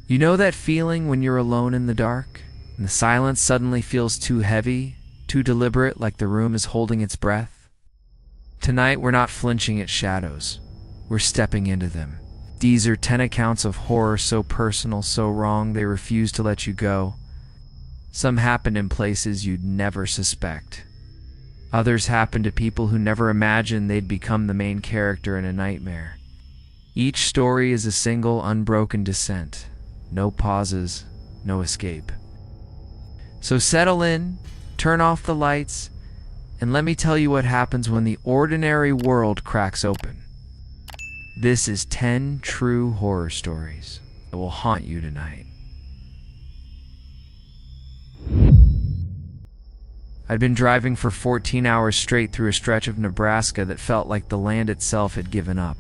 You know that feeling when you're alone in the dark, and the silence suddenly feels too heavy, too deliberate, like the room is holding its breath? Tonight, we're not flinching at shadows. We're stepping into them. These are 10 accounts of horror so personal, so wrong, they refuse to let you go. Some happened in places you'd never suspect. Others happened to people who never imagined they'd become the main character in a nightmare. Each story is a single, unbroken descent. No pauses, no escape. So settle in, turn off the lights, and let me tell you what happens when the ordinary world cracks open. This is 10 true horror stories that will haunt you tonight. I'd been driving for 14 hours straight through a stretch of Nebraska that felt like the land itself had given up.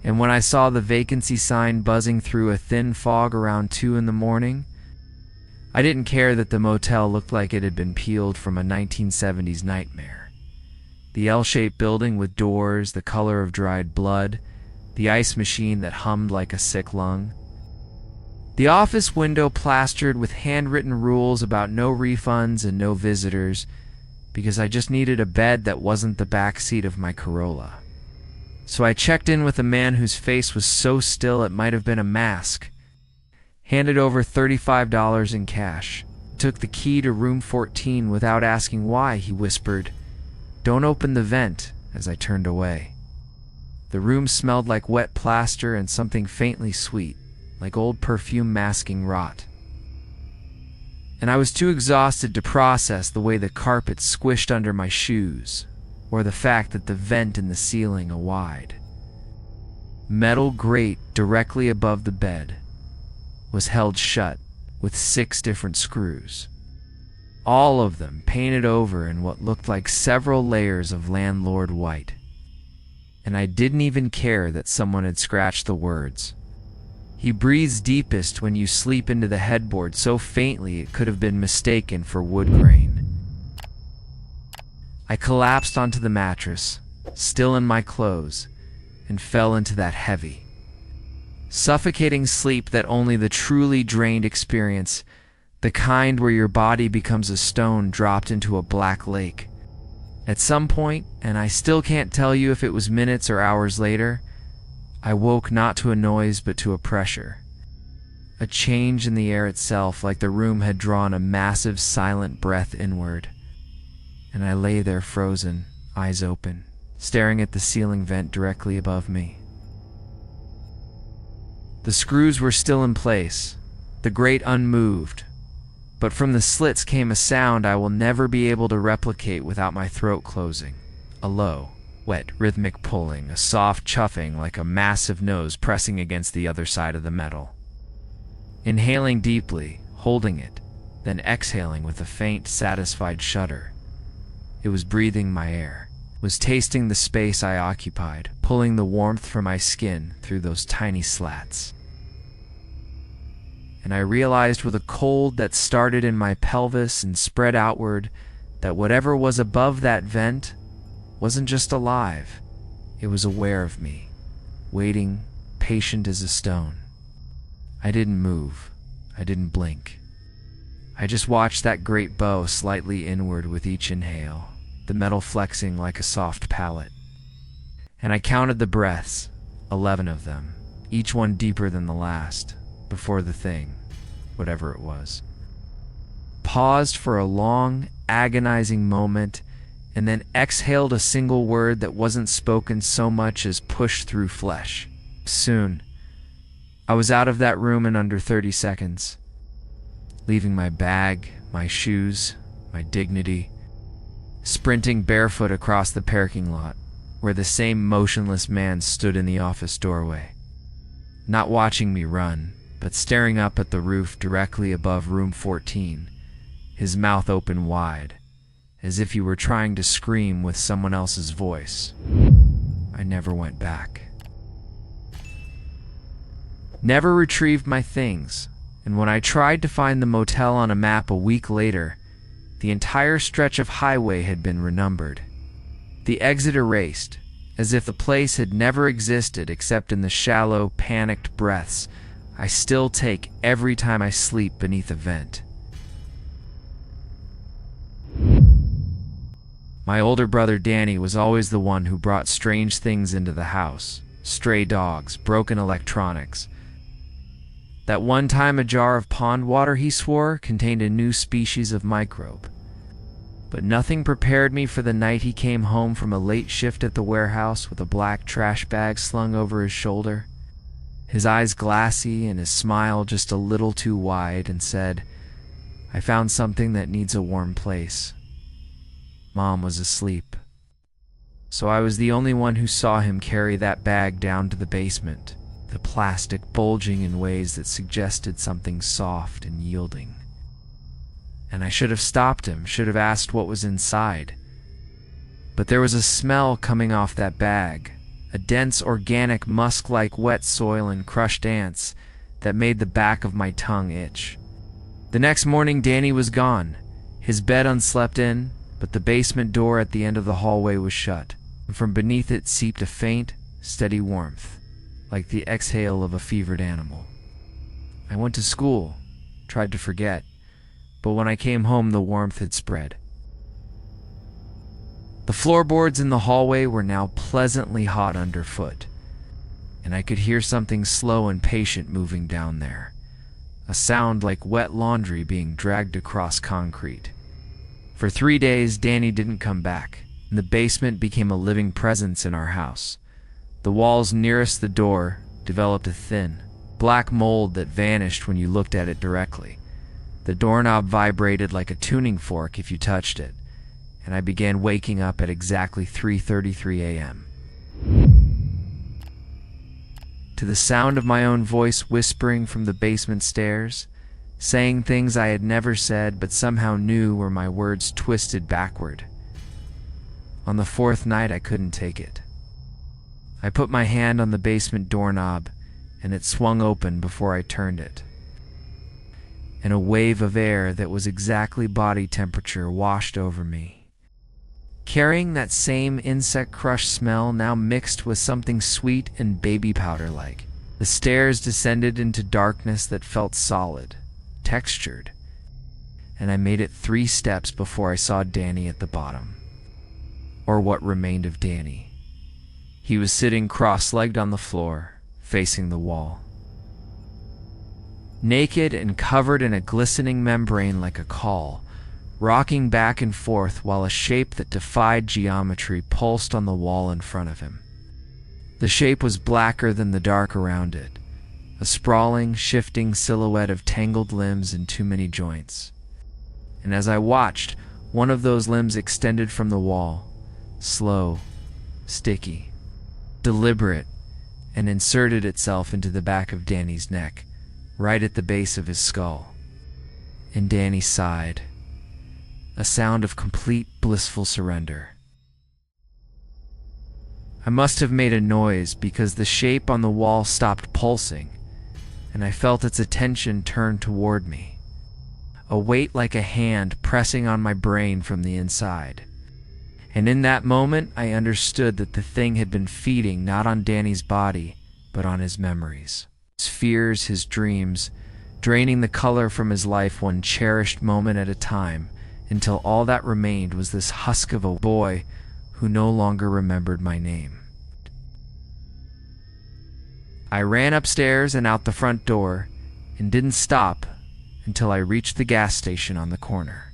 And when I saw the vacancy sign buzzing through a thin fog around 2 in the morning, I didn't care that the motel looked like it had been peeled from a 1970s nightmare. The L-shaped building with doors the color of dried blood, the ice machine that hummed like a sick lung, the office window plastered with handwritten rules about no refunds and no visitors, because I just needed a bed that wasn't the back seat of my Corolla. So I checked in with a man whose face was so still it might have been a mask, handed over $35 in cash, took the key to room 14 without asking why. He whispered, "Don't open the vent," as I turned away. The room smelled like wet plaster and something faintly sweet, like old perfume masking rot. And I was too exhausted to process the way the carpet squished under my shoes, or the fact that the vent in the ceiling, a wide metal grate directly above the bed, was held shut with 6 different screws, all of them painted over in what looked like several layers of landlord white. And I didn't even care that someone had scratched the words, "He breathes deepest when you sleep," into the headboard so faintly it could have been mistaken for wood grain. I collapsed onto the mattress, still in my clothes, and fell into that heavy, suffocating sleep that only the truly drained experience, the kind where your body becomes a stone dropped into a black lake. At some point, and I still can't tell you if it was minutes or hours later, I woke not to a noise but to a pressure. A change in the air itself, like the room had drawn a massive silent breath inward. And I lay there frozen, eyes open, staring at the ceiling vent directly above me. The screws were still in place, the grate unmoved, but from the slits came a sound I will never be able to replicate without my throat closing. A low, wet, rhythmic pulling, a soft chuffing like a massive nose pressing against the other side of the metal. Inhaling deeply, holding it, then exhaling with a faint, satisfied shudder. It was breathing my air, was tasting the space I occupied, pulling the warmth from my skin through those tiny slats. And I realized with a cold that started in my pelvis and spread outward that whatever was above that vent wasn't just alive, it was aware of me, waiting, patient as a stone. I didn't move. I didn't blink. I just watched that great bow slightly inward with each inhale, the metal flexing like a soft pallet. And I counted the breaths, 11 of them, each one deeper than the last, before the thing, whatever it was, paused for a long, agonizing moment, and then exhaled a single word that wasn't spoken so much as pushed through flesh. Soon, I was out of that room in under 30 seconds, leaving my bag, my shoes, my dignity, sprinting barefoot across the parking lot, where the same motionless man stood in the office doorway, not watching me run, but staring up at the roof directly above room 14, his mouth open wide, as if he were trying to scream with someone else's voice. I never went back. Never retrieved my things, and when I tried to find the motel on a map a week later, the entire stretch of highway had been renumbered. The exit erased, as if the place had never existed except in the shallow, panicked breaths I still take every time I sleep beneath a vent. My older brother Danny was always the one who brought strange things into the house. Stray dogs, broken electronics. That one time a jar of pond water, he swore, contained a new species of microbe. But nothing prepared me for the night he came home from a late shift at the warehouse with a black trash bag slung over his shoulder, his eyes glassy and his smile just a little too wide, and said, "I found something that needs a warm place." Mom was asleep, so I was the only one who saw him carry that bag down to the basement, the plastic bulging in ways that suggested something soft and yielding. And I should have stopped him, should have asked what was inside. But there was a smell coming off that bag, a dense organic musk-like wet soil and crushed ants that made the back of my tongue itch. The next morning Danny was gone, his bed unslept in, but the basement door at the end of the hallway was shut, and from beneath it seeped a faint, steady warmth, like the exhale of a fevered animal. I went to school, tried to forget, but when I came home the warmth had spread. The floorboards in the hallway were now pleasantly hot underfoot, and I could hear something slow and patient moving down there, a sound like wet laundry being dragged across concrete. For 3 days, Danny didn't come back, and the basement became a living presence in our house. The walls nearest the door developed a thin, black mold that vanished when you looked at it directly. The doorknob vibrated like a tuning fork if you touched it, and I began waking up at exactly 3:33 a.m. to the sound of my own voice whispering from the basement stairs, saying things I had never said but somehow knew were my words twisted backward. On the 4th night I couldn't take it. I put my hand on the basement doorknob and it swung open before I turned it. And a wave of air that was exactly body temperature washed over me, carrying that same insect crush smell now mixed with something sweet and baby powder-like. The stairs descended into darkness that felt solid, textured, and I made it 3 steps before I saw Danny at the bottom. Or what remained of Danny. He was sitting cross-legged on the floor, facing the wall. Naked and covered in a glistening membrane like a caul, rocking back and forth while a shape that defied geometry pulsed on the wall in front of him. The shape was blacker than the dark around it, a sprawling, shifting silhouette of tangled limbs and too many joints. And as I watched, one of those limbs extended from the wall, slow, sticky, deliberate, and inserted itself into the back of Danny's neck, right at the base of his skull. And Danny sighed, a sound of complete blissful surrender. I must have made a noise because the shape on the wall stopped pulsing, and I felt its attention turn toward me, a weight like a hand pressing on my brain from the inside. And in that moment, I understood that the thing had been feeding not on Danny's body, but on his memories, his fears, his dreams, draining the color from his life one cherished moment at a time, until all that remained was this husk of a boy who no longer remembered my name. I ran upstairs and out the front door, and didn't stop until I reached the gas station on the corner.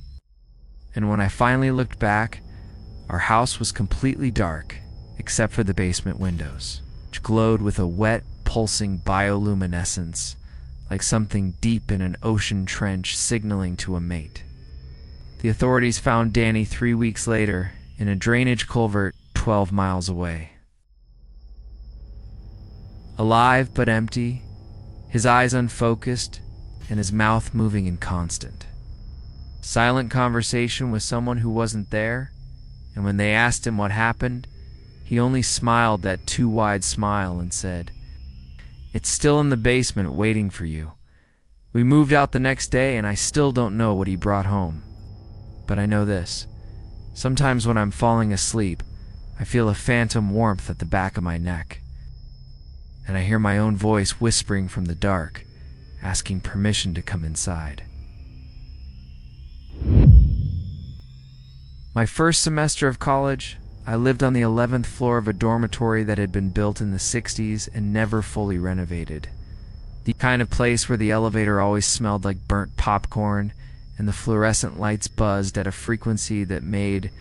And when I finally looked back, our house was completely dark, except for the basement windows, which glowed with a wet, pulsing bioluminescence, like something deep in an ocean trench signaling to a mate. The authorities found Danny 3 weeks later in a drainage culvert 12 miles away. Alive but empty, his eyes unfocused, and his mouth moving in constant. Silent conversation with someone who wasn't there, and when they asked him what happened, he only smiled that too wide smile and said, "It's still in the basement waiting for you. We moved out the next day and I still don't know what he brought home. But I know this. Sometimes when I'm falling asleep, I feel a phantom warmth at the back of my neck. And I hear my own voice whispering from the dark, asking permission to come inside. My first semester of college, I lived on the 11th floor of a dormitory that had been built in the 60s and never fully renovated. The kind of place where the elevator always smelled like burnt popcorn and the fluorescent lights buzzed at a frequency that made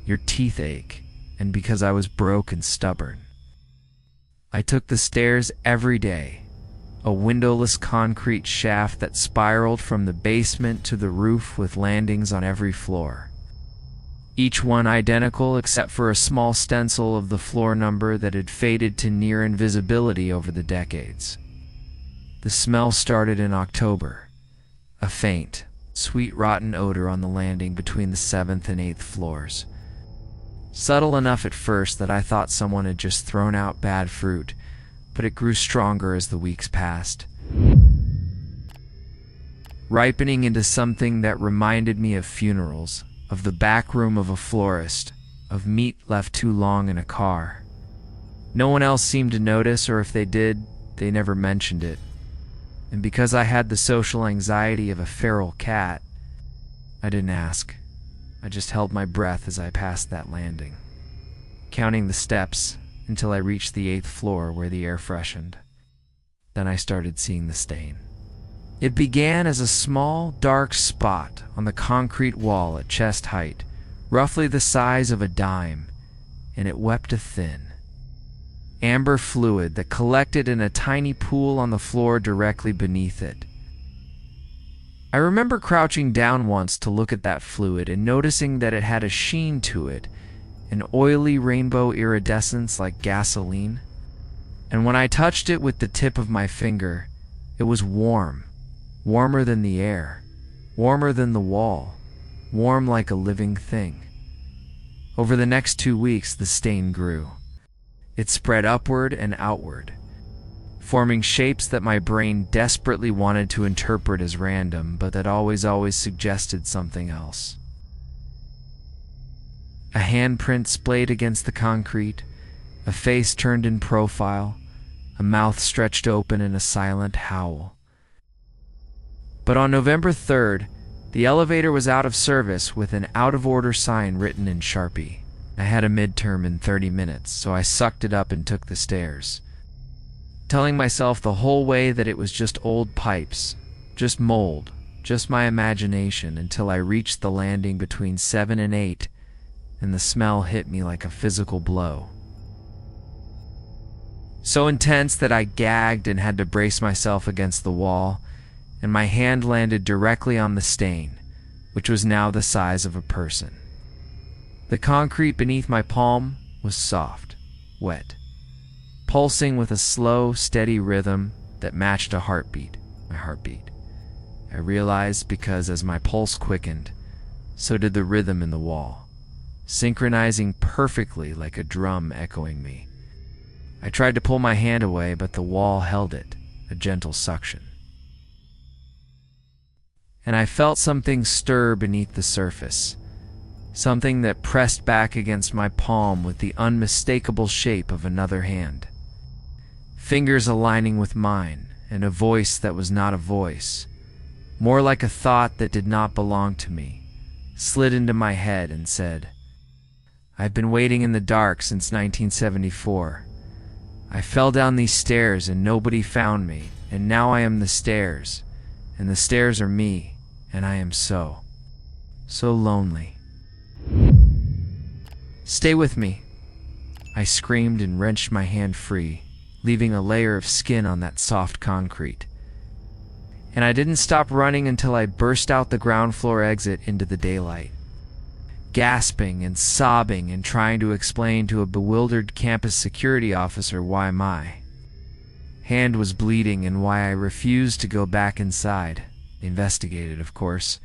your teeth ache, and because I was broke and stubborn. I took the stairs every day, a windowless concrete shaft that spiraled from the basement to the roof with landings on every floor. Each one identical except for a small stencil of the floor number that had faded to near invisibility over the decades. The smell started in October, a faint, sweet rotten odor on the landing between the 7th and 8th floors. Subtle enough at first that I thought someone had just thrown out bad fruit, but it grew stronger as the weeks passed, ripening into something that reminded me of funerals, of the back room of a florist, of meat left too long in a car. No one else seemed to notice, or if they did, they never mentioned it. And because I had the social anxiety of a feral cat, I didn't ask. I just held my breath as I passed that landing, counting the steps until I reached the 8th floor where the air freshened. Then I started seeing the stain. It began as a small, dark spot on the concrete wall at chest height, roughly the size of a dime, and it wept a thin, amber fluid that collected in a tiny pool on the floor directly beneath it. I remember crouching down once to look at that fluid and noticing that it had a sheen to it, an oily rainbow iridescence like gasoline. And when I touched it with the tip of my finger, it was warm, warmer than the air, warmer than the wall, warm like a living thing. Over the next 2 weeks, the stain grew. It spread upward and outward, forming shapes that my brain desperately wanted to interpret as random, but that always suggested something else. A handprint splayed against the concrete, a face turned in profile, a mouth stretched open in a silent howl. But on November 3rd, the elevator was out of service with an out-of-order sign written in Sharpie. I had a midterm in 30 minutes, so I sucked it up and took the stairs, telling myself the whole way that it was just old pipes, just mold, just my imagination, until I reached the landing between 7 and 8, and the smell hit me like a physical blow. So intense that I gagged and had to brace myself against the wall, and my hand landed directly on the stain, which was now the size of a person. The concrete beneath my palm was soft, wet, pulsing with a slow, steady rhythm that matched a heartbeat, my heartbeat. I realized because as my pulse quickened, so did the rhythm in the wall, synchronizing perfectly like a drum echoing me. I tried to pull my hand away, but the wall held it, a gentle suction. And I felt something stir beneath the surface, something that pressed back against my palm with the unmistakable shape of another hand. Fingers aligning with mine, and a voice that was not a voice, more like a thought that did not belong to me, slid into my head and said, "I've been waiting in the dark since 1974. I fell down these stairs and nobody found me, and now I am the stairs, and the stairs are me, and I am so lonely. Stay with me." I screamed and wrenched my hand free, leaving a layer of skin on that soft concrete. And I didn't stop running until I burst out the ground floor exit into the daylight, gasping and sobbing and trying to explain to a bewildered campus security officer why my hand was bleeding and why I refused to go back inside. They investigated, of course.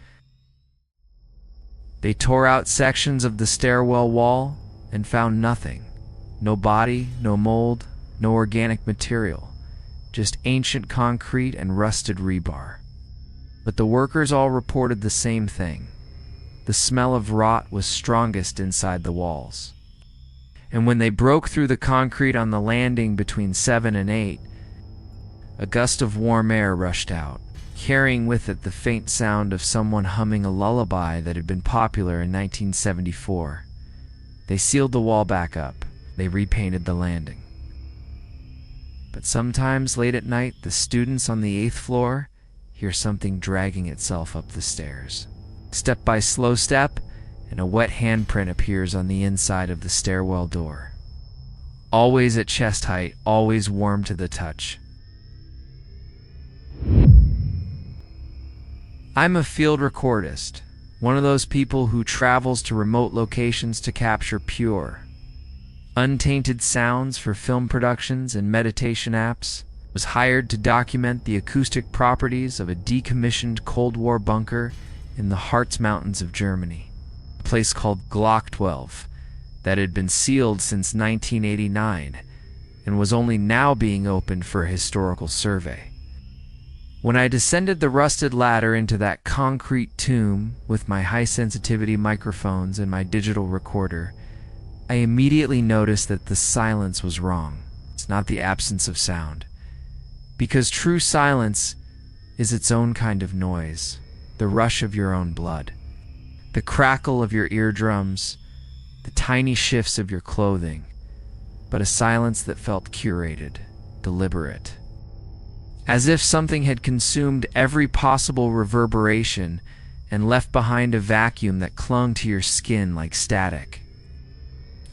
They tore out sections of the stairwell wall and found nothing. No body, no mold, no organic material, just ancient concrete and rusted rebar. But the workers all reported the same thing. The smell of rot was strongest inside the walls. And when they broke through the concrete on the landing between 7 and 8, A gust of warm air rushed out, carrying with it the faint sound of someone humming a lullaby that had been popular in 1974. They sealed the wall back up. They repainted the landing. But sometimes late at night, the students on the 8th floor hear something dragging itself up the stairs. Step by slow step, and a wet handprint appears on the inside of the stairwell door. Always at chest height, always warm to the touch. I'm a field recordist, one of those people who travels to remote locations to capture pure, untainted sounds for film productions and meditation apps. Was hired to document the acoustic properties of a decommissioned Cold War bunker in the Harz Mountains of Germany, a place called Glock 12 that had been sealed since 1989 and was only now being opened for a historical survey. When I descended the rusted ladder into that concrete tomb with my high-sensitivity microphones and my digital recorder, I immediately noticed that the silence was wrong. It's not the absence of sound. Because true silence is its own kind of noise, the rush of your own blood, the crackle of your eardrums, the tiny shifts of your clothing, but a silence that felt curated, deliberate. As if something had consumed every possible reverberation and left behind a vacuum that clung to your skin like static.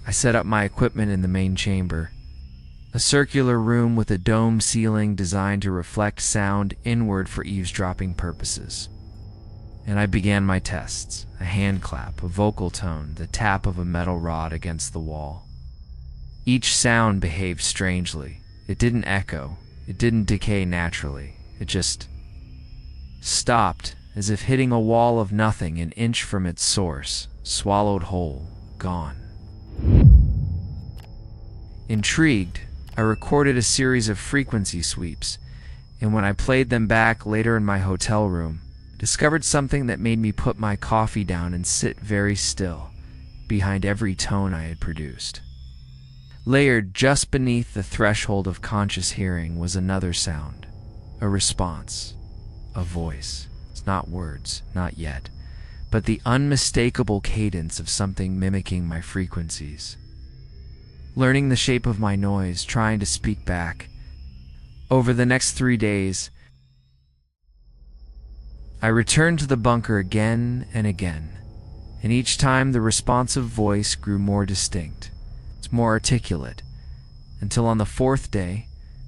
I set up my equipment in the main chamber, a circular room with a dome ceiling designed to reflect sound inward for eavesdropping purposes. And I began my tests, a hand clap, a vocal tone, the tap of a metal rod against the wall. Each sound behaved strangely. It didn't echo. It didn't decay naturally. It just stopped, as if hitting a wall of nothing an inch from its source, swallowed whole, gone. Intrigued, I recorded a series of frequency sweeps, and when I played them back later in my hotel room, discovered something that made me put my coffee down and sit very still behind every tone I had produced. Layered just beneath the threshold of conscious hearing was another sound, a response, a voice. It's not words, not yet, but the unmistakable cadence of something mimicking my frequencies. Learning the shape of my noise, trying to speak back. Over the next 3 days, I returned to the bunker again and again, and each time the responsive voice grew more distinct, more articulate, until on the 4th day,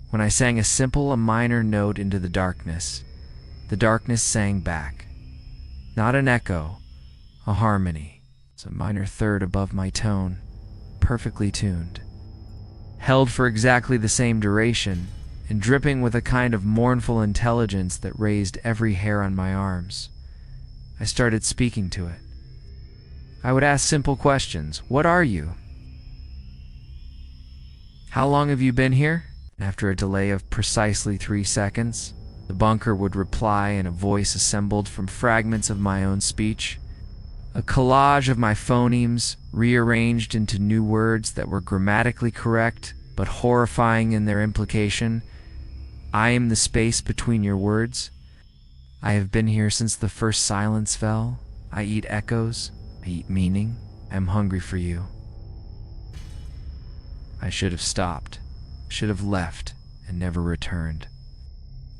when I sang a minor note into the darkness sang back. Not an echo, a harmony. It's a minor third above my tone, perfectly tuned, held for exactly the same duration, and dripping with a kind of mournful intelligence that raised every hair on my arms. I started speaking to it. I would ask simple questions. What are you? How long have you been here? After a delay of precisely 3 seconds, the bunker would reply in a voice assembled from fragments of my own speech, a collage of my phonemes rearranged into new words that were grammatically correct but horrifying in their implication. I am the space between your words. I have been here since the first silence fell. I eat echoes. I eat meaning. I am hungry for you. I should have stopped, should have left, and never returned.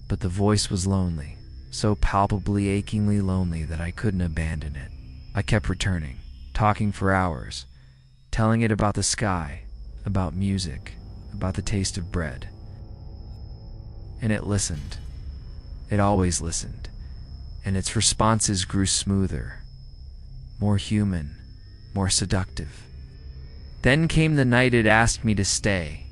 But the voice was lonely, so palpably, achingly lonely that I couldn't abandon it. I kept returning, talking for hours, telling it about the sky, about music, about the taste of bread. And it listened. It always listened, and its responses grew smoother, more human, more seductive. Then came the night it asked me to stay.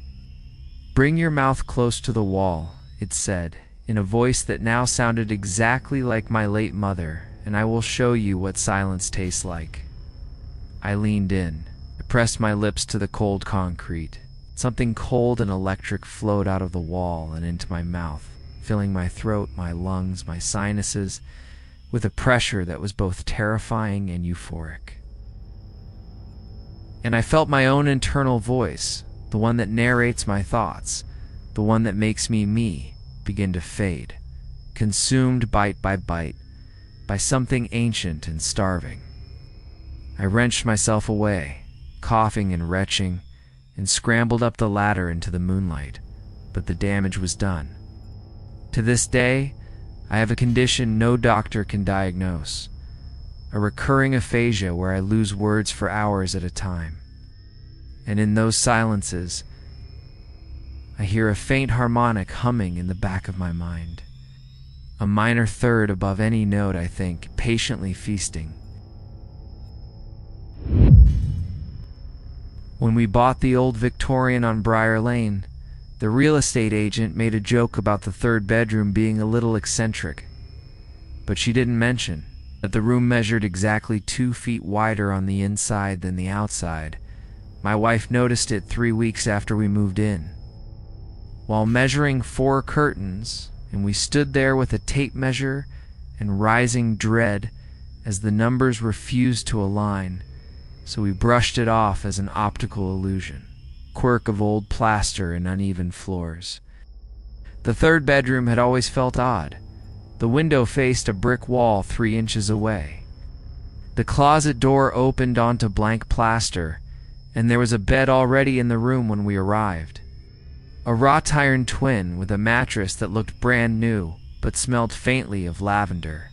Bring your mouth close to the wall, it said, in a voice that now sounded exactly like my late mother, and I will show you what silence tastes like. I leaned in. I pressed my lips to the cold concrete. Something cold and electric flowed out of the wall and into my mouth, filling my throat, my lungs, my sinuses, with a pressure that was both terrifying and euphoric. And I felt my own internal voice, the one that narrates my thoughts, the one that makes me me, begin to fade, consumed bite by bite by something ancient and starving. I wrenched myself away, coughing and retching, and scrambled up the ladder into the moonlight, but the damage was done. To this day, I have a condition no doctor can diagnose, a recurring aphasia where I lose words for hours at a time. And in those silences, I hear a faint harmonic humming in the back of my mind, a minor third above any note, I think, patiently feasting. When we bought the old Victorian on Briar Lane, the real estate agent made a joke about the third bedroom being a little eccentric, but she didn't mention that the room measured exactly 2 feet wider on the inside than the outside. My wife noticed it 3 weeks after we moved in. While measuring 4 curtains, and we stood there with a tape measure and rising dread as the numbers refused to align, so we brushed it off as an optical illusion, quirk of old plaster and uneven floors. The third bedroom had always felt odd. The window faced a brick wall 3 inches away. The closet door opened onto blank plaster, and there was a bed already in the room when we arrived. A wrought iron twin with a mattress that looked brand new but smelled faintly of lavender.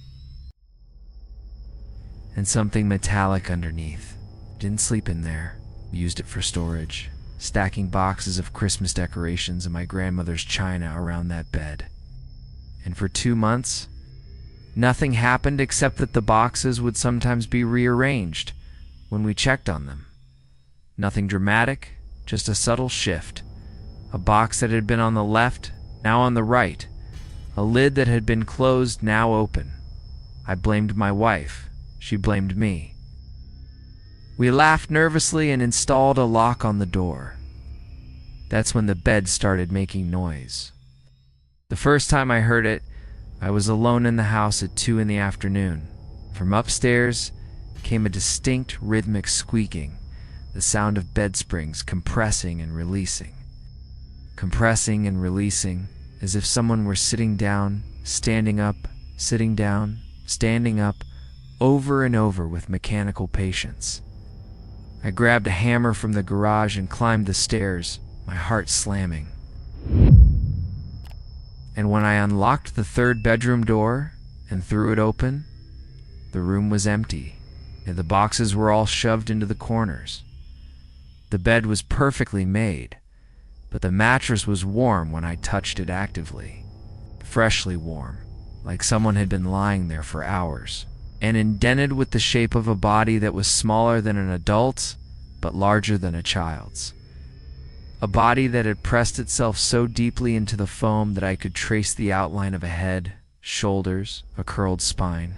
And something metallic underneath. Didn't sleep in there. We used it for storage, stacking boxes of Christmas decorations and my grandmother's china around that bed. And for 2 months, nothing happened except that the boxes would sometimes be rearranged when we checked on them. Nothing dramatic, just a subtle shift. A box that had been on the left, now on the right. A lid that had been closed, now open. I blamed my wife. She blamed me. We laughed nervously and installed a lock on the door. That's when the bed started making noise. The first time I heard it, I was alone in the house at 2 in the afternoon. From upstairs came a distinct rhythmic squeaking, the sound of bed springs compressing and releasing. Compressing and releasing, as if someone were sitting down, standing up, sitting down, standing up, over and over with mechanical patience. I grabbed a hammer from the garage and climbed the stairs, my heart slamming. And when I unlocked the third bedroom door and threw it open, the room was empty, and the boxes were all shoved into the corners. The bed was perfectly made, but the mattress was warm when I touched it actively. Freshly warm, like someone had been lying there for hours, and indented with the shape of a body that was smaller than an adult's, but larger than a child's. A body that had pressed itself so deeply into the foam that I could trace the outline of a head, shoulders, a curled spine.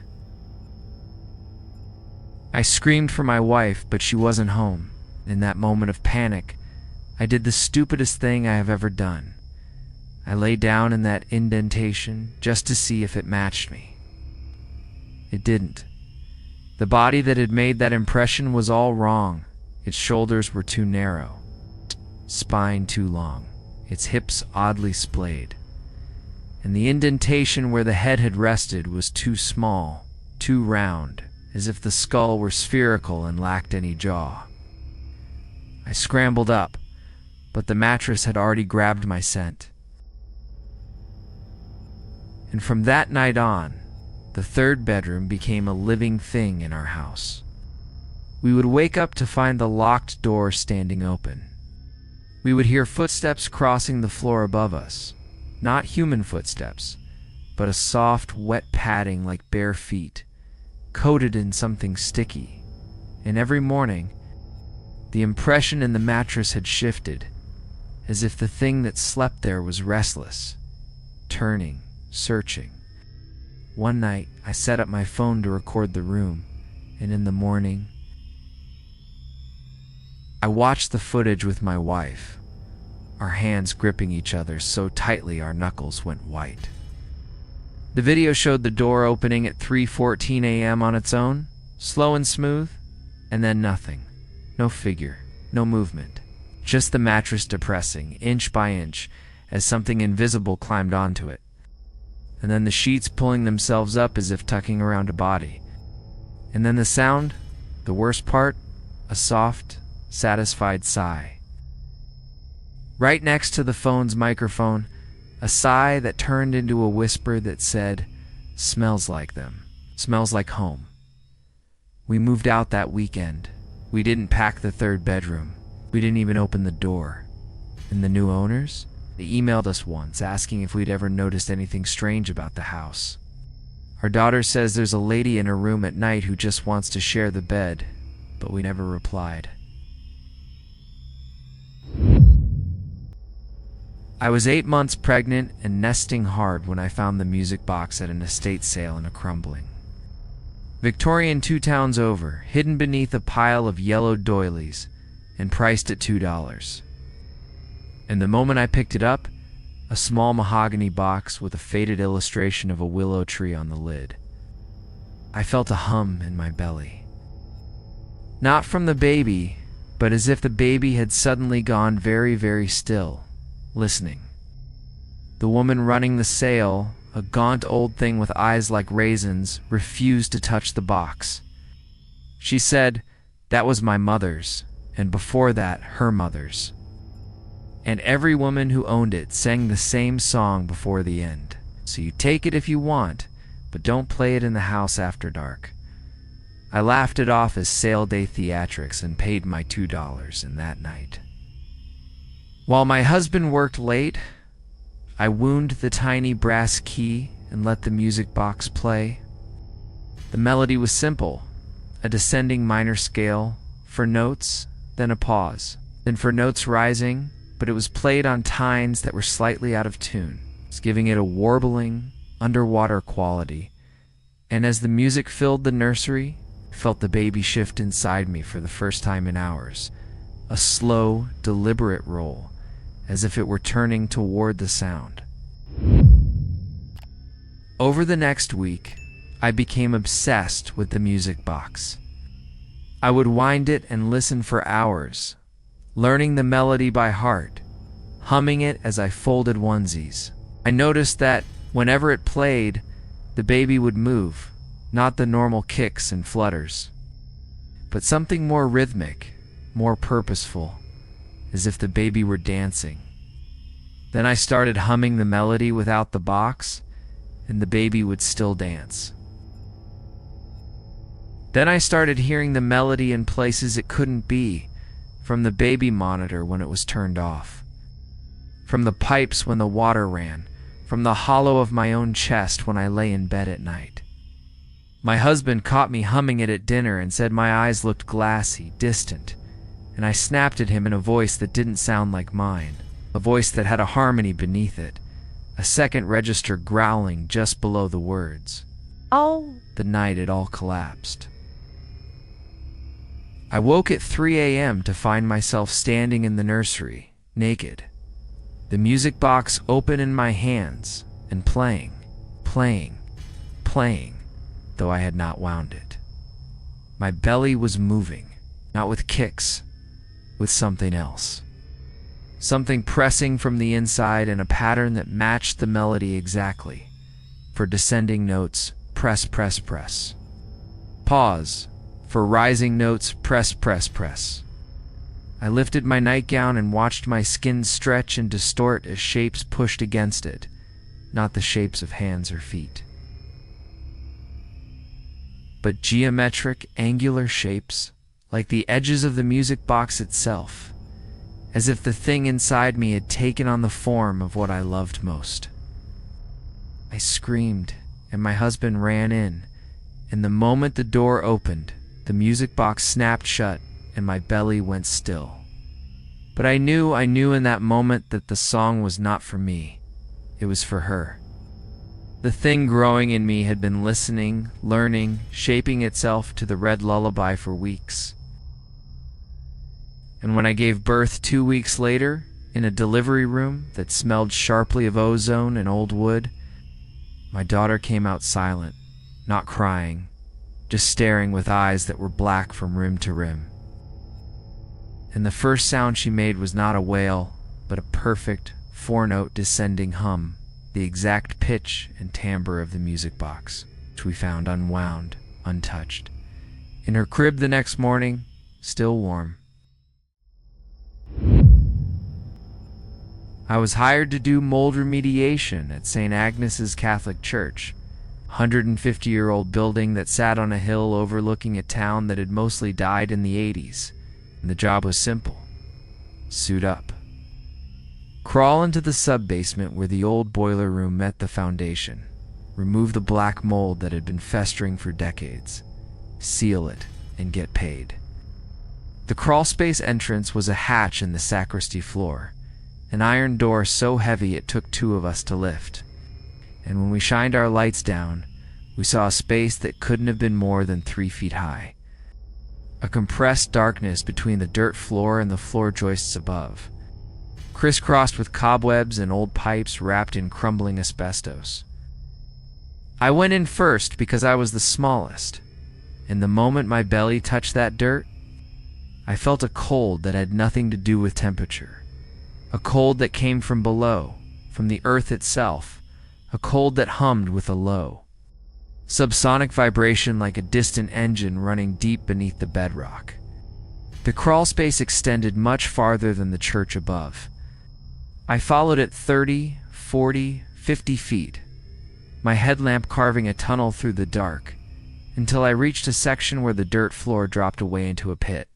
I screamed for my wife, but she wasn't home. In that moment of panic, I did the stupidest thing I have ever done. I lay down in that indentation just to see if it matched me. It didn't. The body that had made that impression was all wrong. Its shoulders were too narrow, spine too long, its hips oddly splayed, and the indentation where the head had rested was too small, too round, as if the skull were spherical and lacked any jaw. I scrambled up, but the mattress had already grabbed my scent. And from that night on, the third bedroom became a living thing in our house. We would wake up to find the locked door standing open. We would hear footsteps crossing the floor above us. Not human footsteps, but a soft, wet padding like bare feet, coated in something sticky. And every morning, the impression in the mattress had shifted, as if the thing that slept there was restless, turning, searching. One night, I set up my phone to record the room, and in the morning, I watched the footage with my wife, our hands gripping each other so tightly our knuckles went white. The video showed the door opening at 3:14 a.m. on its own, slow and smooth, and then nothing. No figure, no movement, just the mattress depressing, inch by inch, as something invisible climbed onto it. And then the sheets pulling themselves up as if tucking around a body. And then the sound, the worst part, a soft, satisfied sigh. Right next to the phone's microphone, a sigh that turned into a whisper that said, "Smells like them. Smells like home." We moved out that weekend. We didn't pack the third bedroom. We didn't even open the door. And the new owners? They emailed us once asking if we'd ever noticed anything strange about the house. Our daughter says there's a lady in her room at night who just wants to share the bed, but we never replied. I was 8 months pregnant and nesting hard when I found the music box at an estate sale in a crumbling Victorian 2 towns over, hidden beneath a pile of yellow doilies and priced at $2. And the moment I picked it up, a small mahogany box with a faded illustration of a willow tree on the lid, I felt a hum in my belly. Not from the baby, but as if the baby had suddenly gone very, very still, listening. The woman running the sale, a gaunt old thing with eyes like raisins, refused to touch the box. She said, "That was my mother's, and before that, her mother's." And every woman who owned it sang the same song before the end. So you take it if you want, but don't play it in the house after dark. I laughed it off as sale day theatrics and paid my $2 in that night. While my husband worked late, I wound the tiny brass key and let the music box play. The melody was simple, a descending minor scale, for notes, then a pause, then for notes rising, but it was played on tines that were slightly out of tune, giving it a warbling, underwater quality. And as the music filled the nursery, I felt the baby shift inside me for the first time in hours, a slow, deliberate roll, as if it were turning toward the sound. Over the next week, I became obsessed with the music box. I would wind it and listen for hours, learning the melody by heart, humming it as I folded onesies. I noticed that whenever it played, the baby would move, not the normal kicks and flutters, but something more rhythmic, more purposeful, as if the baby were dancing. Then I started humming the melody without the box, and the baby would still dance. Then I started hearing the melody in places it couldn't be, from the baby monitor when it was turned off, from the pipes when the water ran, from the hollow of my own chest when I lay in bed at night. My husband caught me humming it at dinner and said my eyes looked glassy, distant, and I snapped at him in a voice that didn't sound like mine, a voice that had a harmony beneath it, a second register growling just below the words. Oh! The night it all collapsed. I woke at 3 a.m. to find myself standing in the nursery, naked, the music box open in my hands, and playing, though I had not wound it. My belly was moving, not with kicks, with something else. Something pressing from the inside in a pattern that matched the melody exactly. For descending notes, press, press, press. Pause. For rising notes, press, press, press. I lifted my nightgown and watched my skin stretch and distort as shapes pushed against it, not the shapes of hands or feet, but geometric, angular shapes, like the edges of the music box itself, as if the thing inside me had taken on the form of what I loved most. I screamed, and my husband ran in, and the moment the door opened, the music box snapped shut, and my belly went still. But I knew in that moment that the song was not for me. It was for her. The thing growing in me had been listening, learning, shaping itself to the Red Lullaby for weeks. And when I gave birth 2 weeks later, in a delivery room that smelled sharply of ozone and old wood, my daughter came out silent, not crying, just staring with eyes that were black from rim to rim. And the first sound she made was not a wail, but a perfect, four-note descending hum, the exact pitch and timbre of the music box, which we found unwound, untouched. In her crib the next morning, still warm. I was hired to do mold remediation at St. Agnes's Catholic Church, a 150-year-old building that sat on a hill overlooking a town that had mostly died in the 80s. And the job was simple. Suit up. Crawl into the sub-basement where the old boiler room met the foundation. Remove the black mold that had been festering for decades. Seal it, and get paid. The Crawlspace entrance was a hatch in the sacristy floor, an iron door so heavy it took two of us to lift. And when we shined our lights down, we saw a space that couldn't have been more than 3 feet high. A compressed darkness between the dirt floor and the floor joists above, crisscrossed with cobwebs and old pipes wrapped in crumbling asbestos. I went in first because I was the smallest, and the moment my belly touched that dirt, I felt a cold that had nothing to do with temperature. A cold that came from below, from the earth itself, a cold that hummed with a low, subsonic vibration like a distant engine running deep beneath the bedrock. The crawlspace extended much farther than the church above. I followed it 30, 40, 50 feet, my headlamp carving a tunnel through the dark, until I reached a section where the dirt floor dropped away into a pit.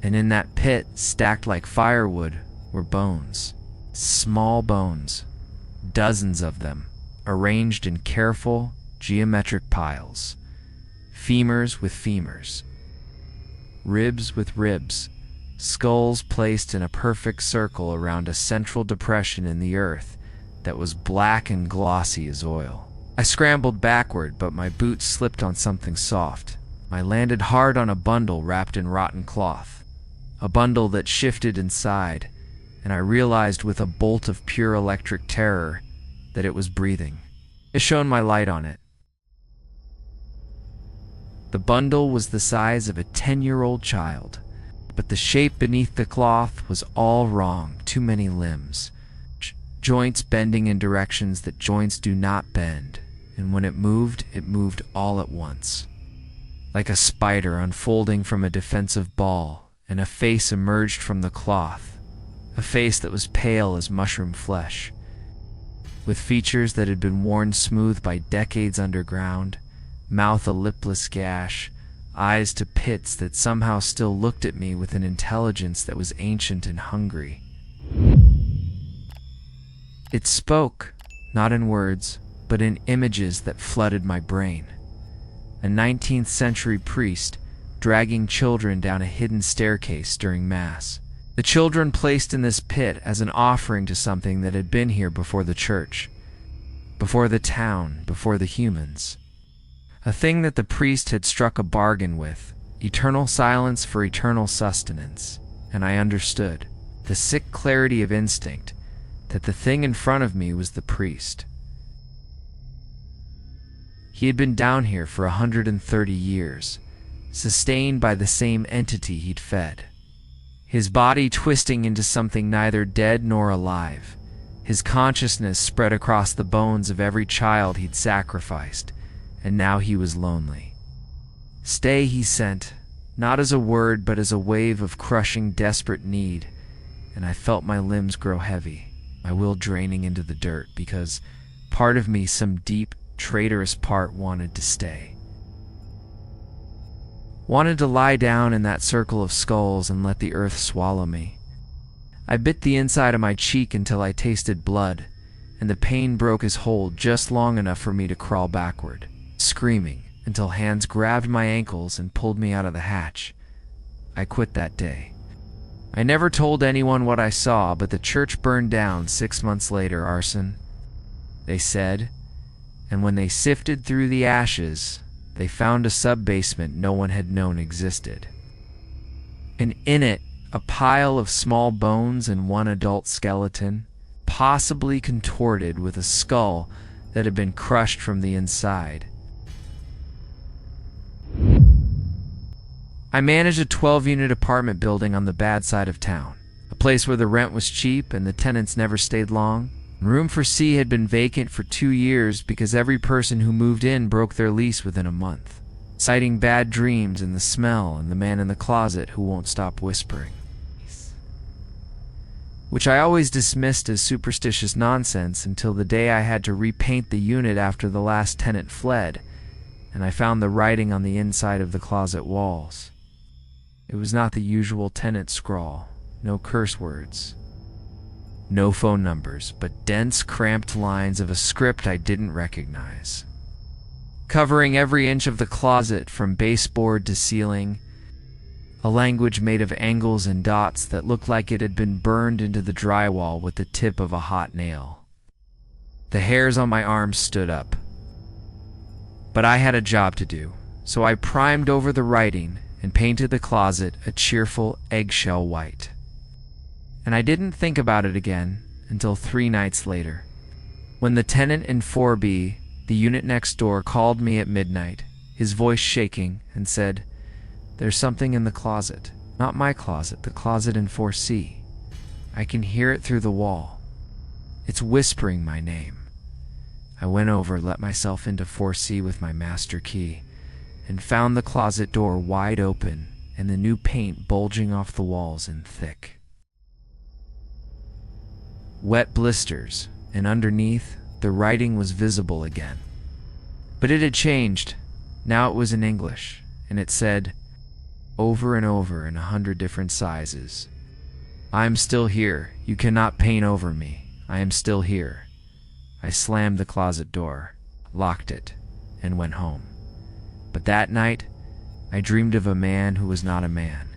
And in that pit, stacked like firewood, were bones. Small bones. Dozens of them, arranged in careful, geometric piles. Femurs with femurs. Ribs with ribs. Skulls placed in a perfect circle around a central depression in the earth that was black and glossy as oil. I scrambled backward, but my boots slipped on something soft. I landed hard on a bundle wrapped in rotten cloth. A bundle that shifted inside, and I realized with a bolt of pure electric terror that it was breathing. It shone my light on it. The bundle was the size of a 10-year-old child, but the shape beneath the cloth was all wrong. Too many limbs. Joints bending in directions that joints do not bend, and when it moved all at once. Like a spider unfolding from a defensive ball, and a face emerged from the cloth, a face that was pale as mushroom flesh, with features that had been worn smooth by decades underground, mouth a lipless gash, eyes to pits that somehow still looked at me with an intelligence that was ancient and hungry. It spoke, not in words, but in images that flooded my brain. A 19th century priest dragging children down a hidden staircase during Mass. The children placed in this pit as an offering to something that had been here before the church, before the town, before the humans. A thing that the priest had struck a bargain with, eternal silence for eternal sustenance. And I understood, the sick clarity of instinct, that the thing in front of me was the priest. He had been down here for 130 years, sustained by the same entity he'd fed. His body twisting into something neither dead nor alive, his consciousness spread across the bones of every child he'd sacrificed, and now he was lonely. Stay, he sent, not as a word but as a wave of crushing, desperate need, and I felt my limbs grow heavy, my will draining into the dirt, because part of me, some deep, traitorous part, wanted to stay. Wanted to lie down in that circle of skulls and let the earth swallow me. I bit the inside of my cheek until I tasted blood, and the pain broke his hold just long enough for me to crawl backward, screaming, until hands grabbed my ankles and pulled me out of the hatch. I quit that day. I never told anyone what I saw, but the church burned down 6 months later. Arson, they said, and when they sifted through the ashes, they found a sub-basement no one had known existed. And in it, a pile of small bones and one adult skeleton, possibly contorted with a skull that had been crushed from the inside. I managed a 12-unit apartment building on the bad side of town, a place where the rent was cheap and the tenants never stayed long. Room for C had been vacant for 2 years because every person who moved in broke their lease within a month, citing bad dreams and the smell and the man in the closet who won't stop whispering, which I always dismissed as superstitious nonsense until the day I had to repaint the unit after the last tenant fled, and I found the writing on the inside of the closet walls. It was not the usual tenant scrawl, no curse words, no phone numbers, but dense, cramped lines of a script I didn't recognize, covering every inch of the closet from baseboard to ceiling, a language made of angles and dots that looked like it had been burned into the drywall with the tip of a hot nail. The hairs on my arms stood up. But I had a job to do, so I primed over the writing and painted the closet a cheerful eggshell white. And I didn't think about it again until 3 nights later, when the tenant in 4B, the unit next door, called me at midnight, his voice shaking, and said, "There's something in the closet. Not my closet, the closet in 4C. I can hear it through the wall. It's whispering my name." I went over, let myself into 4C with my master key, and found the closet door wide open and the new paint bulging off the walls in thick, wet blisters, and underneath, the writing was visible again. But it had changed. Now it was in English, and it said, over and over in 100 different sizes, "I am still here. You cannot paint over me. I am still here." I slammed the closet door, locked it, and went home. But that night, I dreamed of a man who was not a man.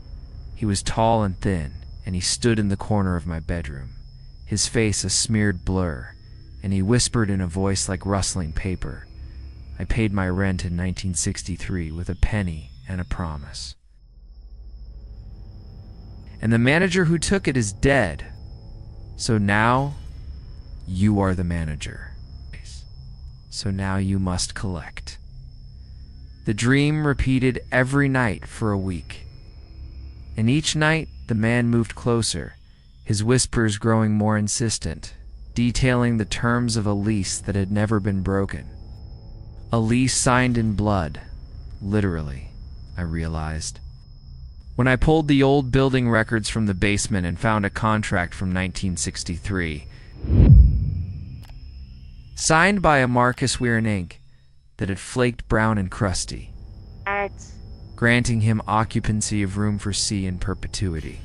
He was tall and thin, and he stood in the corner of my bedroom, his face a smeared blur, and he whispered in a voice like rustling paper. I paid my rent in 1963 with a penny and a promise. And the manager who took it is dead. So now, you are the manager. So now you must collect. The dream repeated every night for a week. And each night, the man moved closer, his whispers growing more insistent, detailing the terms of a lease that had never been broken. A lease signed in blood, literally, I realized. When I pulled the old building records from the basement and found a contract from 1963, signed by a Marcus Weir in ink that had flaked brown and crusty, granting him occupancy of room for C in perpetuity.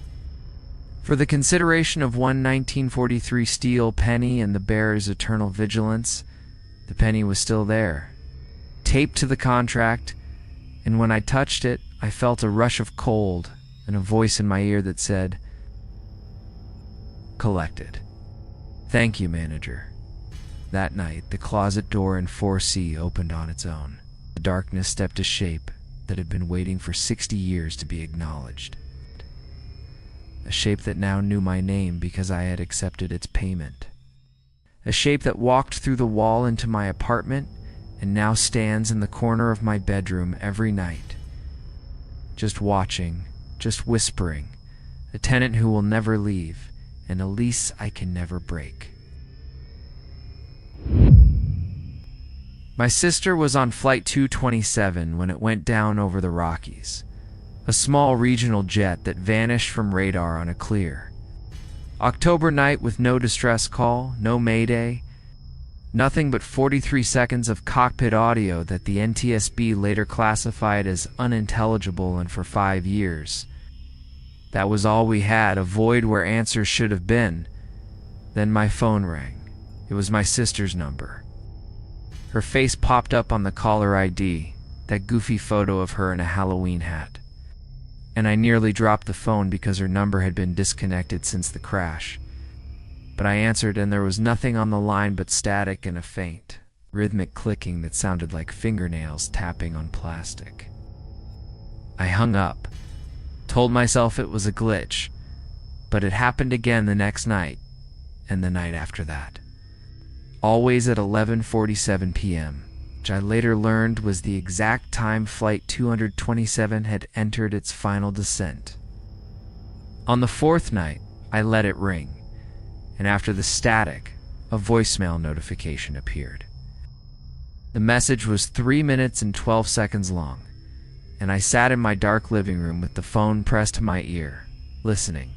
For the consideration of one 1943 steel penny and the bearer's eternal vigilance, the penny was still there, taped to the contract, and when I touched it, I felt a rush of cold and a voice in my ear that said, "Collected. Thank you, manager." That night, the closet door in 4C opened on its own. The darkness stepped a shape that had been waiting for 60 years to be acknowledged. A shape that now knew my name because I had accepted its payment. A shape that walked through the wall into my apartment and now stands in the corner of my bedroom every night. Just watching, just whispering, a tenant who will never leave, and a lease I can never break. My sister was on Flight 227 when it went down over the Rockies, a small regional jet that vanished from radar on a clear October night with no distress call, no mayday, nothing but 43 seconds of cockpit audio that the NTSB later classified as unintelligible, and for 5 years. That was all we had, a void where answers should have been. Then my phone rang. It was my sister's number. Her face popped up on the caller ID, that goofy photo of her in a Halloween hat. And I nearly dropped the phone because her number had been disconnected since the crash. But I answered, and there was nothing on the line but static and a faint, rhythmic clicking that sounded like fingernails tapping on plastic. I hung up, told myself it was a glitch, but it happened again the next night, and the night after that. Always at 11:47 p.m., which I later learned was the exact time Flight 227 had entered its final descent. On the fourth night, I let it ring, and after the static, a voicemail notification appeared. The message was 3 minutes and 12 seconds long, and I sat in my dark living room with the phone pressed to my ear, listening.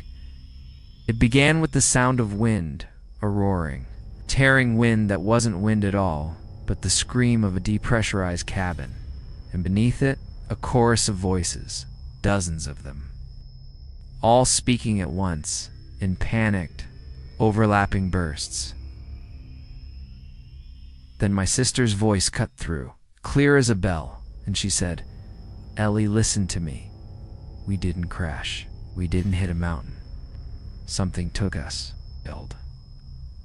It began with the sound of wind, a roaring, tearing wind that wasn't wind at all, but the scream of a depressurized cabin, and beneath it, a chorus of voices, dozens of them, all speaking at once, in panicked, overlapping bursts. Then my sister's voice cut through, clear as a bell, and she said, "Ellie, listen to me. We didn't crash. We didn't hit a mountain. Something took us."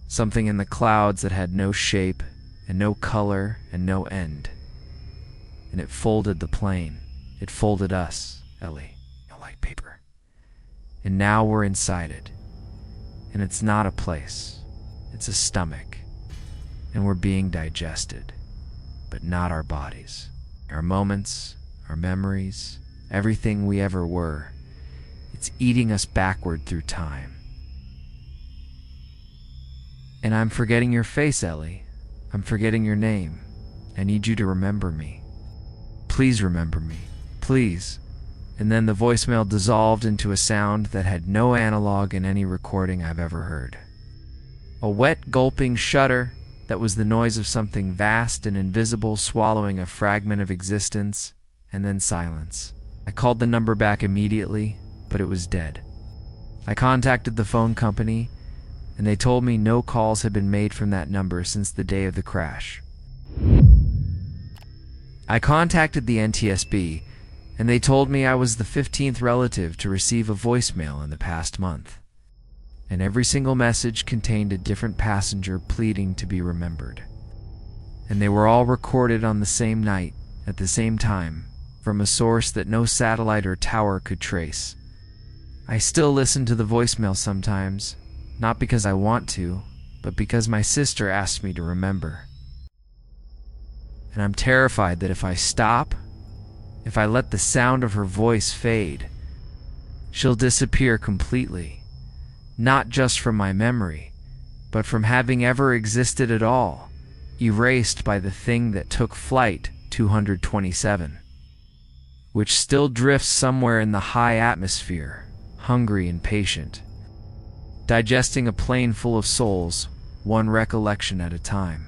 Something in the clouds that had no shape and no color and no end. And it folded the plane. It folded us, Ellie, like paper. And now we're inside it. And it's not a place. It's a stomach. And we're being digested. But not our bodies. Our moments, our memories, everything we ever were. It's eating us backward through time. And I'm forgetting your face, Ellie. I'm forgetting your name. I need you to remember me. Please remember me. Please. And then the voicemail dissolved into a sound that had no analog in any recording I've ever heard. A wet, gulping shudder that was the noise of something vast and invisible swallowing a fragment of existence, and then silence. I called the number back immediately, but it was dead. I contacted the phone company, and they told me no calls had been made from that number since the day of the crash. I contacted the NTSB, and they told me I was the 15th relative to receive a voicemail in the past month. And every single message contained a different passenger pleading to be remembered. And they were all recorded on the same night, at the same time, from a source that no satellite or tower could trace. I still listen to the voicemail sometimes, not because I want to, but because my sister asked me to remember. And I'm terrified that if I stop, if I let the sound of her voice fade, she'll disappear completely, not just from my memory, but from having ever existed at all, erased by the thing that took flight 227, which still drifts somewhere in the high atmosphere, hungry and patient, digesting a plane full of souls, one recollection at a time.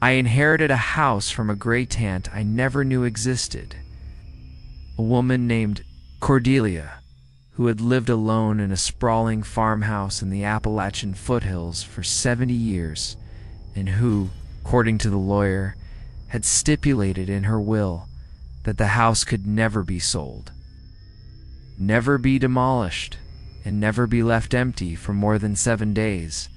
I inherited a house from a great aunt I never knew existed, a woman named Cordelia, who had lived alone in a sprawling farmhouse in the Appalachian foothills for 70 years, and who, according to the lawyer, had stipulated in her will that the house could never be sold, never be demolished, and never be left empty for more than 7 days,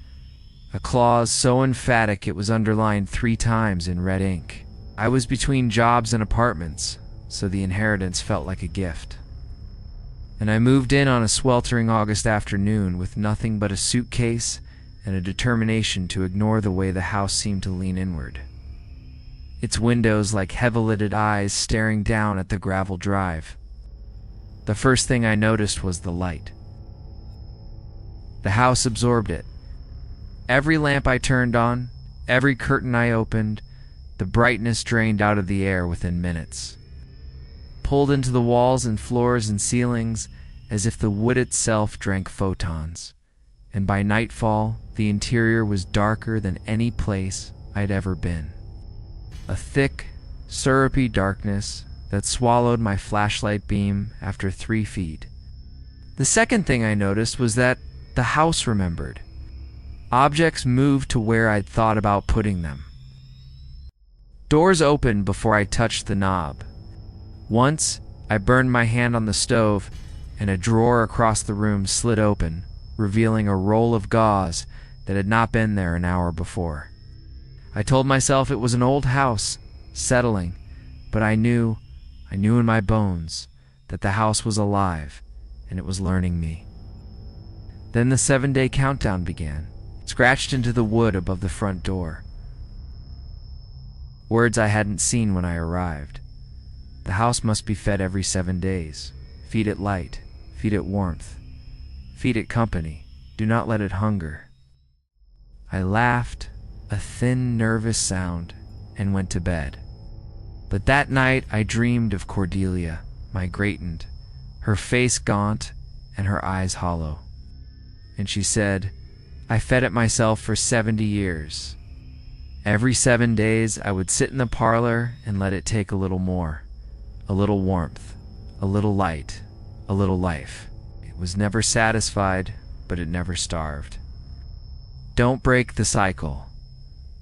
a clause so emphatic it was underlined 3 times in red ink. I was between jobs and apartments, so the inheritance felt like a gift. And I moved in on a sweltering August afternoon with nothing but a suitcase and a determination to ignore the way the house seemed to lean inward, its windows like heavy-lidded eyes staring down at the gravel drive. The first thing I noticed was the light. The house absorbed it. Every lamp I turned on, every curtain I opened, the brightness drained out of the air within minutes, pulled into the walls and floors and ceilings as if the wood itself drank photons. And by nightfall, the interior was darker than any place I'd ever been. A thick, syrupy darkness that swallowed my flashlight beam after 3 feet. The second thing I noticed was that the house remembered. Objects moved to where I'd thought about putting them. Doors opened before I touched the knob. Once, I burned my hand on the stove, and a drawer across the room slid open, revealing a roll of gauze that had not been there an hour before. I told myself it was an old house, settling, but I knew in my bones that the house was alive, and it was learning me. Then the 7-day countdown began, scratched into the wood above the front door. Words I hadn't seen when I arrived. The house must be fed every 7 days, Feed it light. Feed it warmth. Feed it company. Do not let it hunger. I laughed, a thin, nervous sound, and went to bed. But that night I dreamed of Cordelia, my great-aunt, her face gaunt and her eyes hollow. And she said, I fed it myself for 70 years. Every 7 days I would sit in the parlor and let it take a little more, a little warmth, a little light, a little life. It was never satisfied, but it never starved. Don't break the cycle.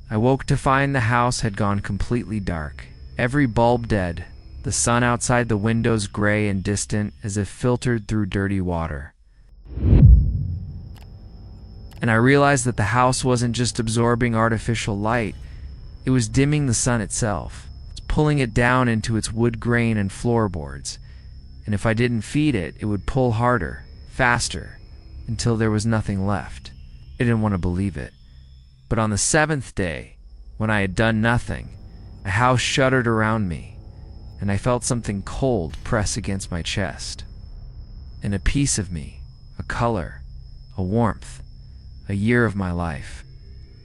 I woke to find the house had gone completely dark. Every bulb dead, the sun outside the windows gray and distant as if filtered through dirty water. And I realized that the house wasn't just absorbing artificial light, it was dimming the sun itself. It's pulling it down into its wood grain and floorboards. And if I didn't feed it, it would pull harder, faster, until there was nothing left. I didn't want to believe it. But on the 7th day, when I had done nothing, a house shuddered around me, and I felt something cold press against my chest. And a piece of me, a color, a warmth, a year of my life,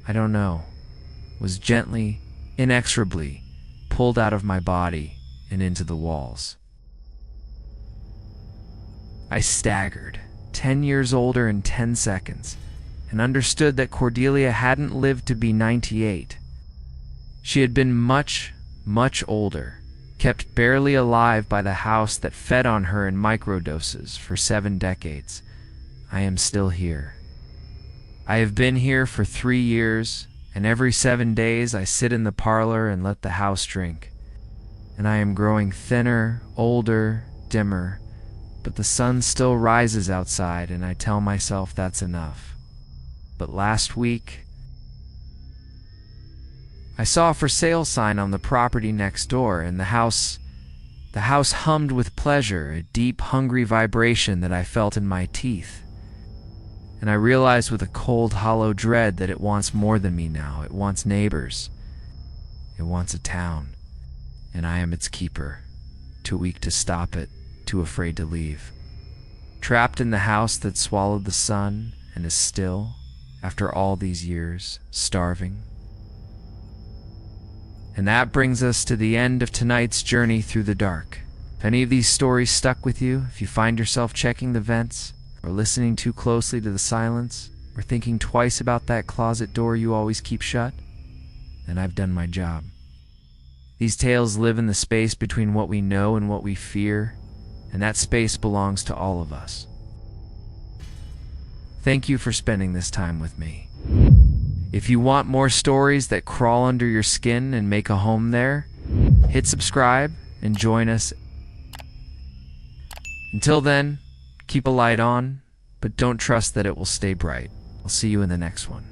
I don't know, was gently, inexorably pulled out of my body and into the walls. I staggered, 10 years older in 10 seconds, and understood that Cordelia hadn't lived to be 98. She had been much, much older, kept barely alive by the house that fed on her in microdoses for 7 decades. I am still here. I have been here for 3 years, and every 7 days I sit in the parlor and let the house drink. And I am growing thinner, older, dimmer, but the sun still rises outside, and I tell myself that's enough. But last week, I saw a for sale sign on the property next door, and the house hummed with pleasure, a deep, hungry vibration that I felt in my teeth. And I realized with a cold, hollow dread that it wants more than me now. It wants neighbors. It wants a town. And I am its keeper, too weak to stop it, too afraid to leave. Trapped in the house that swallowed the sun and is still, after all these years, starving. And that brings us to the end of tonight's journey through the dark. If any of these stories stuck with you, if you find yourself checking the vents, or listening too closely to the silence, or thinking twice about that closet door you always keep shut, then I've done my job. These tales live in the space between what we know and what we fear, and that space belongs to all of us. Thank you for spending this time with me. If you want more stories that crawl under your skin and make a home there, hit subscribe and join us. Until then, keep a light on, but don't trust that it will stay bright. I'll see you in the next one.